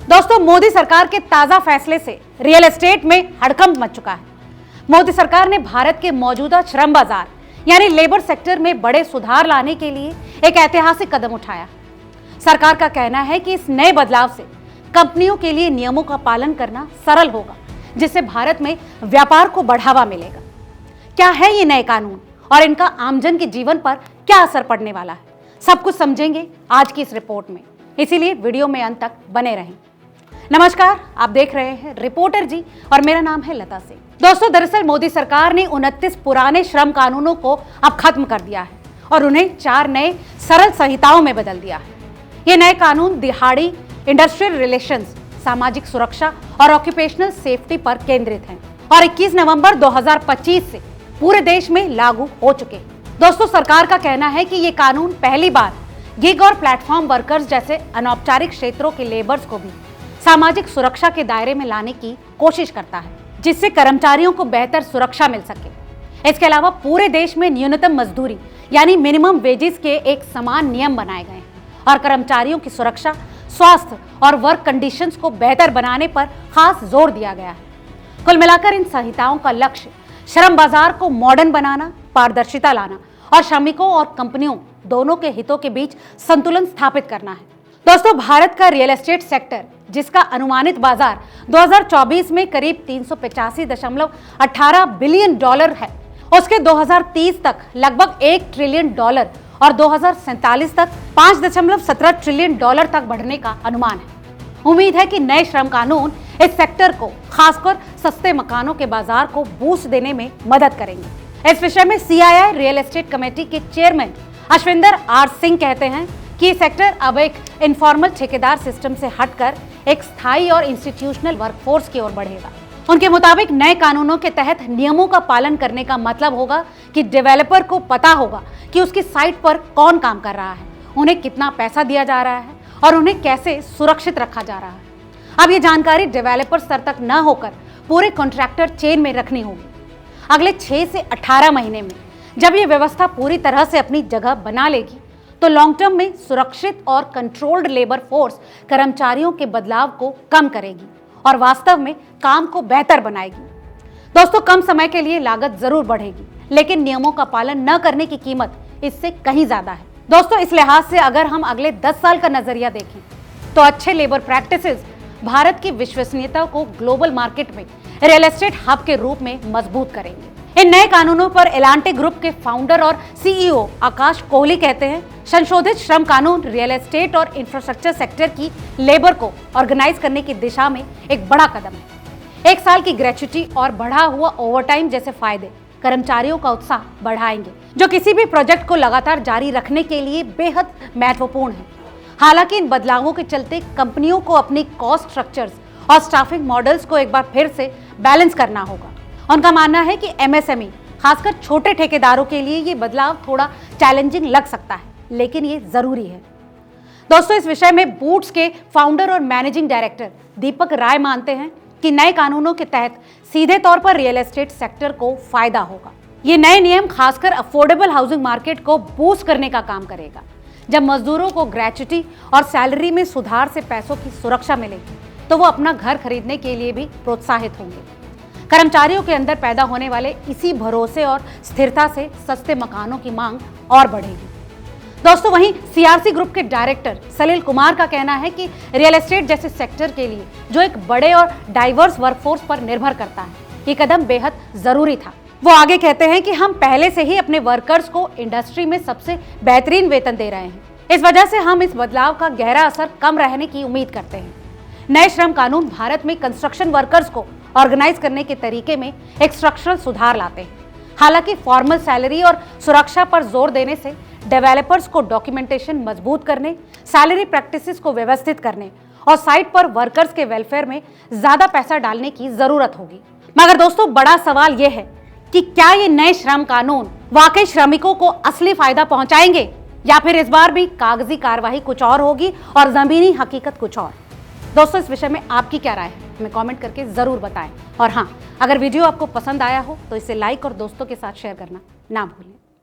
दोस्तों, मोदी सरकार के ताजा फैसले से रियल एस्टेट में हड़कंप मच चुका है। मोदी सरकार ने भारत के मौजूदा श्रम बाजार यानी लेबर सेक्टर में बड़े सुधार लाने के लिए एक ऐतिहासिक कदम उठाया। सरकार का कहना है कि इस नए बदलाव से कंपनियों के लिए नियमों का पालन करना सरल होगा, जिससे भारत में व्यापार को बढ़ावा मिलेगा। क्या है ये नए कानून और इनका आमजन के जीवन पर क्या असर पड़ने वाला है, सब कुछ समझेंगे आज की इस रिपोर्ट में, इसीलिए वीडियो में अंत तक बने रहें। नमस्कार, आप देख रहे हैं रिपोर्टर जी और मेरा नाम है लता सिंह। दोस्तों, दरअसल मोदी सरकार ने 29 पुराने श्रम कानूनों को अब खत्म कर दिया है और उन्हें 4 नए सरल संहिताओं में बदल दिया है। ये नए कानून दिहाड़ी, इंडस्ट्रियल रिलेशंस, सामाजिक सुरक्षा और ऑक्यूपेशनल सेफ्टी पर केंद्रित हैं और 21 नवंबर 2025 से पूरे देश में लागू हो चुके हैं। दोस्तों, सरकार का कहना है कि ये कानून पहली बार गिग और प्लेटफॉर्म वर्कर्स जैसे अनौपचारिक क्षेत्रों के लेबर्स को भी सामाजिक सुरक्षा के दायरे में लाने की कोशिश करता है, जिससे कर्मचारियों को बेहतर सुरक्षा मिल सके। इसके अलावा पूरे देश में न्यूनतम मजदूरी यानी मिनिमम वेजेस के एक समान नियम बनाए गए हैं और कर्मचारियों की सुरक्षा, स्वास्थ्य और वर्क कंडीशंस को बेहतर बनाने पर खास जोर दिया गया है। कुल मिलाकर इन संहिताओं का लक्ष्य श्रम बाजार को मॉडर्न बनाना, पारदर्शिता लाना और श्रमिकों और कंपनियों दोनों के हितों के बीच संतुलन स्थापित करना है। दोस्तों, भारत का रियल एस्टेट सेक्टर, जिसका अनुमानित बाजार 2024 में करीब 385.18 बिलियन डॉलर है, उसके 2030 तक लगभग 1 ट्रिलियन डॉलर और 2047 तक 5.17 ट्रिलियन डॉलर तक बढ़ने का अनुमान है। उम्मीद है कि नए श्रम कानून इस सेक्टर को, खासकर सस्ते मकानों के बाजार को बूस्ट देने में मदद करेंगे। इस विषय में CII रियल एस्टेट कमेटी के चेयरमैन अश्विंदर आर सिंह कहते हैं कि ये सेक्टर अब एक इनफॉर्मल ठेकेदार सिस्टम से हटकर एक स्थायी और इंस्टीट्यूशनल वर्कफोर्स की ओर बढ़ेगा। उनके मुताबिक नए कानूनों के तहत नियमों का पालन करने का मतलब होगा कि डेवलपर को पता होगा कि उसकी साइट पर कौन काम कर रहा है, उन्हें कितना पैसा दिया जा रहा है और उन्हें कैसे सुरक्षित रखा जा रहा है। अब ये जानकारी डेवलपर स्तर तक न होकर पूरे कॉन्ट्रैक्टर चेन में रखनी होगी। अगले 6 से 18 महीने में जब ये व्यवस्था पूरी तरह से अपनी जगह बना लेगी तो लॉन्ग टर्म में सुरक्षित और कंट्रोल्ड लेबर फोर्स कर्मचारियों के बदलाव को कम करेगी और वास्तव में काम को बेहतर बनाएगी। दोस्तों, कम समय के लिए लागत जरूर बढ़ेगी, लेकिन नियमों का पालन न करने की कीमत इससे कहीं ज्यादा है। दोस्तों, इस लिहाज से अगर हम अगले 10 साल का नजरिया देखें तो अच्छे लेबर प्रैक्टिसेस भारत की विश्वसनीयता को ग्लोबल मार्केट में रियल एस्टेट हब के रूप में मजबूत करेंगे। इन नए कानूनों पर एलांटे ग्रुप के फाउंडर और CEO आकाश कोहली कहते हैं, संशोधित श्रम कानून रियल एस्टेट और इंफ्रास्ट्रक्चर सेक्टर की लेबर को ऑर्गेनाइज करने की दिशा में एक बड़ा कदम है। 1 साल की ग्रेच्युटी और बढ़ा हुआ ओवरटाइम जैसे फायदे कर्मचारियों का उत्साह बढ़ाएंगे, जो किसी भी प्रोजेक्ट को लगातार जारी रखने के लिए बेहद महत्वपूर्ण है। हालांकि इन बदलावों के चलते कंपनियों को अपनी कॉस्ट स्ट्रक्चर्स और स्टाफिंग मॉडल्स को एक बार फिर से बैलेंस करना होगा। उनका मानना है कि MSME, खासकर छोटे ठेकेदारों के लिए ये बदलाव थोड़ा चैलेंजिंग लग सकता है, लेकिन ये जरूरी है। दोस्तों, इस विषय में बूट्स के फाउंडर और मैनेजिंग डायरेक्टर दीपक राय मानते हैं कि नए कानूनों के तहत सीधे तौर पर रियल एस्टेट सेक्टर को फायदा होगा। ये नए नियम खासकर अफोर्डेबल हाउसिंग मार्केट को बूस्ट करने का काम करेगा। जब मजदूरों को ग्रेच्युटी और सैलरी में सुधार से पैसों की सुरक्षा मिलेगी तो वो अपना घर खरीदने के लिए भी प्रोत्साहित होंगे। कर्मचारियों के अंदर पैदा होने वाले इसी भरोसे और स्थिरता से सस्ते मकानों की मांग और बढ़ेगी। दोस्तों, वहीं CRC ग्रुप के डायरेक्टर सलील कुमार का कहना है कि रियल एस्टेट जैसे सेक्टर के लिए, जो एक बड़े और डाइवर्स वर्कफोर्स पर निर्भर करता है, ये कदम बेहद जरूरी था। वो आगे कहते हैं कि हम पहले से ही अपने वर्कर्स को इंडस्ट्री में सबसे बेहतरीन वेतन दे रहे हैं। इस वजह से हम इस बदलाव का गहरा असर कम रहने की उम्मीद करते हैं। नए श्रम कानून भारत में कंस्ट्रक्शन वर्कर्स को ऑर्गेनाइज करने के तरीके में एक स्ट्रक्चरल सुधार लाते हैं। हालांकि फॉर्मल सैलरी और सुरक्षा पर जोर देने से डेवलपर्स को डॉक्यूमेंटेशन मजबूत करने, सैलरी प्रैक्टिसेस को व्यवस्थित करने और साइट पर वर्कर्स के वेलफेयर में ज्यादा पैसा डालने की जरूरत होगी। मगर दोस्तों, बड़ा सवाल यह है कि क्या ये नए श्रम कानून वाकई श्रमिकों को असली फायदा पहुंचाएंगे या फिर इस बार भी कागजी कार्यवाही कुछ और होगी और जमीनी हकीकत कुछ और। दोस्तों, इस विषय में आपकी क्या राय है, हमें कमेंट करके जरूर बताएं। और हाँ, अगर वीडियो आपको पसंद आया हो तो इसे लाइक और दोस्तों के साथ शेयर करना ना भूलें।